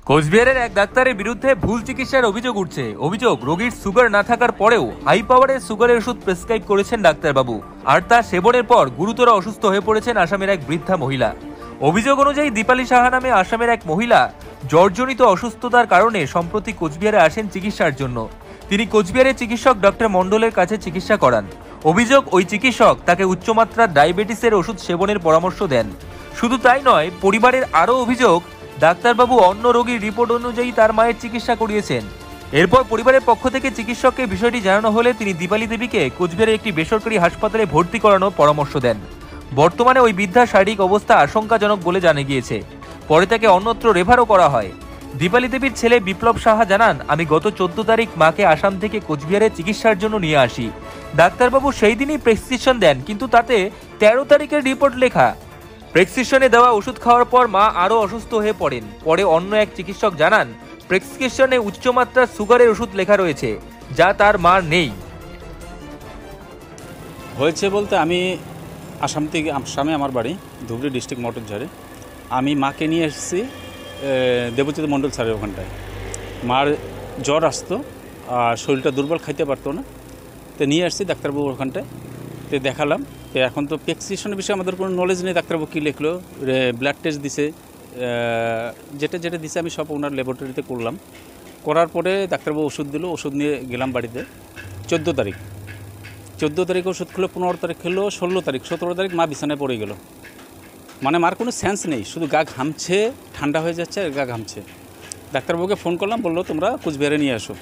কোচবিহারের এক ডাক্তারের বিরুদ্ধে ভুল চিকিৎসার অভিযোগ উঠছে। অভিযোগ, রোগীর সুগার না থাকার পরেও হাই পাওয়ারের সুগারের ওষুধ প্রেসক্রাইব করেছেন ডাক্তারবাবু, আর তা সেবনের পর গুরুতর অসুস্থ হয়ে পড়েছেন আসামের এক বৃদ্ধা মহিলা। অভিযোগ অনুযায়ী দীপালি সাহা নামে আসামের এক মহিলা জ্বরজনিত অসুস্থতার কারণে সম্প্রতি কোচবিহারে আসেন চিকিৎসার জন্য। তিনি কোচবিহারের চিকিৎসক ডক্টর মন্ডলের কাছে চিকিৎসা করান। অভিযোগ, ওই চিকিৎসক তাকে উচ্চমাত্রার ডায়াবেটিসের ওষুধ সেবনের পরামর্শ দেন। শুধু তাই নয়, পরিবারের আরও অভিযোগ, ডাক্তারবাবু অন্য রোগীর রিপোর্ট অনুযায়ী তার মায়ের চিকিৎসা করিয়েছেন। এরপর পরিবারের পক্ষ থেকে চিকিৎসককে বিষয়টি জানানো হলে তিনি দীপালি দেবীকে কোচবিহারের একটি বেসরকারি হাসপাতালে ভর্তি করানোর পরামর্শ দেন। বর্তমানে ওই বৃদ্ধার শারীরিক অবস্থা আশঙ্কাজনক বলে জানা গিয়েছে। পরে তাকে অন্যত্র রেফারও করা হয়। দীপালি দেবীর ছেলে বিপ্লব সাহা জানান, আমি গত 14 তারিখ মাকে আসাম থেকে কোচবিহারে চিকিৎসার জন্য নিয়ে আসি। ডাক্তারবাবু সেই দিনই প্রেসক্রিপশন দেন, কিন্তু তাতে 13 তারিখের রিপোর্ট লেখা। প্রেসক্রিপশনে দেওয়া ওষুধ খাওয়ার পর মা আরও অসুস্থ হয়ে পড়েন। পরে অন্য এক চিকিৎসক জানান, প্রেসক্রিপশনে উচ্চমাত্রার সুগারের ওষুধ লেখা রয়েছে, যা তার মার নেই। হয়েছে বলতে আমি আসামে আমার বাড়ি ধুবড়ি ডিস্ট্রিক্ট মটরঝাড়ে। আমি মাকে নিয়ে এসেছি দেবজ্যোতি মণ্ডল স্যারের ওখানটায়। মার জ্বর আসতো আর শরীরটা দুর্বল, খাইতে পারতো না, তো নিয়ে আসছি ডাক্তারবাবুর ওখানটায়। তো দেখালাম। তো এখন তো প্রেসক্রিপশনের বিষয়ে আমাদের কোনো নলেজ নেই, ডাক্তারবাবু কী লিখলো, ব্লাড টেস্ট দিছে, যেটা দিছে আমি সব ওনার ল্যাবরেটরিতে করলাম। করার পরে ডাক্তারবাবু ওষুধ দিল, ওষুধ নিয়ে গেলাম বাড়িতে। 14 তারিখ ওষুধ খেলো, 15 তারিখ খেলো, 16 তারিখ, 17 তারিখ মা বিছানায় পড়ে গেল। মানে মার কোনো সেন্স নেই, শুধু গা ঘামছে, ঠান্ডা হয়ে যাচ্ছে আর গা ঘামছে। ডাক্তারবাবুকে ফোন করলাম, বললো তোমরা কোচবিহারে নিয়ে আসো।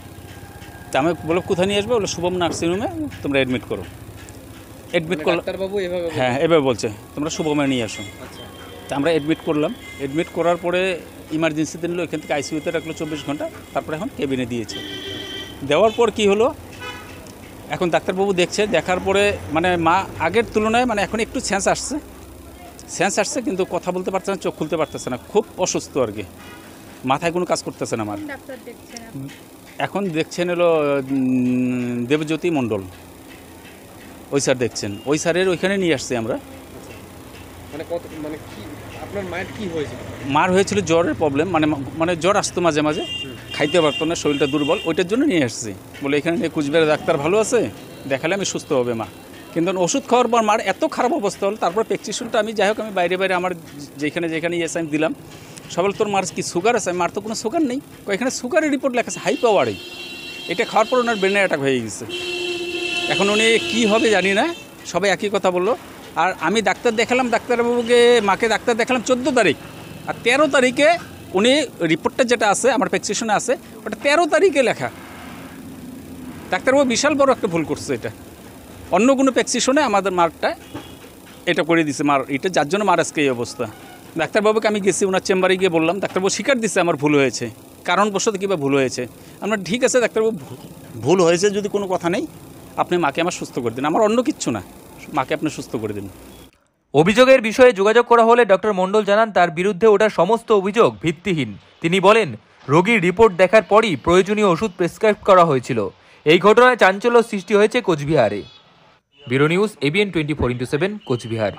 তা আমি বললো কোথায় নিয়ে আসবো? বললো শুভম নার্সিংহোমে তোমরা অ্যাডমিট করো। অ্যাডমিট করলাম, হ্যাঁ এভাবে বলছে, তোমরা শুভমে নিয়ে আসো। তা আমরা অ্যাডমিট করলাম। অ্যাডমিট করার পরে ইমার্জেন্সিতে নিল, এখান থেকে আইসিইউতে রাখলো 24 ঘন্টা, তারপরে এখন কেবিনে দিয়েছে। দেওয়ার পর কি হলো, এখন ডাক্তারবাবু দেখছে, দেখার পরে মানে মা আগের তুলনায় মানে এখন একটু সেন্স আসছে, কিন্তু কথা বলতে পারছে না, চোখ খুলতে পারতেছে না, খুব অসুস্থ আর কি, মাথায় কোনো কাজ করতেছে না আমার। এখন দেখছেন হলো দেবজ্যোতি মণ্ডল, ওই স্যার দেখছেন, ওই স্যারের ওইখানে নিয়ে আসছি আমরা। মার হয়েছিল জ্বরের প্রবলেম, মানে জ্বর আসতো মাঝে মাঝে, খাইতে পারতো না, শরীরটা দুর্বল, ওইটার জন্য নিয়ে আসছি। বলে এখানে কোচবিহারের ডাক্তার ভালো আছে, দেখালে আমি সুস্থ হবে মা। কিন্তু ওষুধ খাওয়ার পর মার এত খারাপ অবস্থা হল, তারপর প্রেসক্রিপশনটা আমি যাই হোক আমি বাইরে আমার যেখানে ইয়েস আমি দিলাম। সবাই তোর মার কি সুগার আছে? মার তো কোনো সুগার নেই। এখানে সুগারের রিপোর্ট লেখা আছে হাই পাওয়ারে। এটা খাওয়ার পর ওনার ব্রেনে অ্যাটাক হয়ে গেছে। এখন উনি কী হবে জানি না, সবাই একই কথা বললো। আর আমি ডাক্তার দেখালাম, ডাক্তারবাবুকে মাকে ডাক্তার দেখালাম 14 তারিখ, আর 13 তারিখে উনি রিপোর্টটা যেটা আছে আমার প্রেসক্রিপশনে আছে, ওটা 13 তারিখে লেখা। ডাক্তারবাবু বিশাল বড় একটা ভুল করছে। এটা অন্য কোনো প্রেসক্রিপশনে আমাদের মারটা এটা করে দিছে, মার এটা যার জন্য মার আজকে এই অবস্থা। ডাক্তারবাবুকে আমি গেছি, ওনার চেম্বারে গিয়ে বললাম, ডাক্তারবাবু স্বীকার দিচ্ছে আমার ভুল হয়েছে, কারণবশত কীভাবে ভুল হয়েছে। আমরা ঠিক আছে ডাক্তারবাবু, ভুল হয়েছে যদি কোনো কথা নেই, আপনি মাকে আমার সুস্থ করে দিন, আমার অন্য কিচ্ছু না, মাকে আপনি সুস্থ করে দিন। অভিযোগের বিষয়ে যোগাযোগ করা হলে ডক্টর মণ্ডল জানান, তার বিরুদ্ধে ওটা সমস্ত অভিযোগ ভিত্তিহীন। তিনি বলেন, রোগীর রিপোর্ট দেখার পরই প্রয়োজনীয় ওষুধ প্রেসক্রাইব করা হয়েছিল। এই ঘটনায় চাঞ্চল্য সৃষ্টি হয়েছে কোচবিহারে। Bureau news, ABN 24x7, Cooch Behar.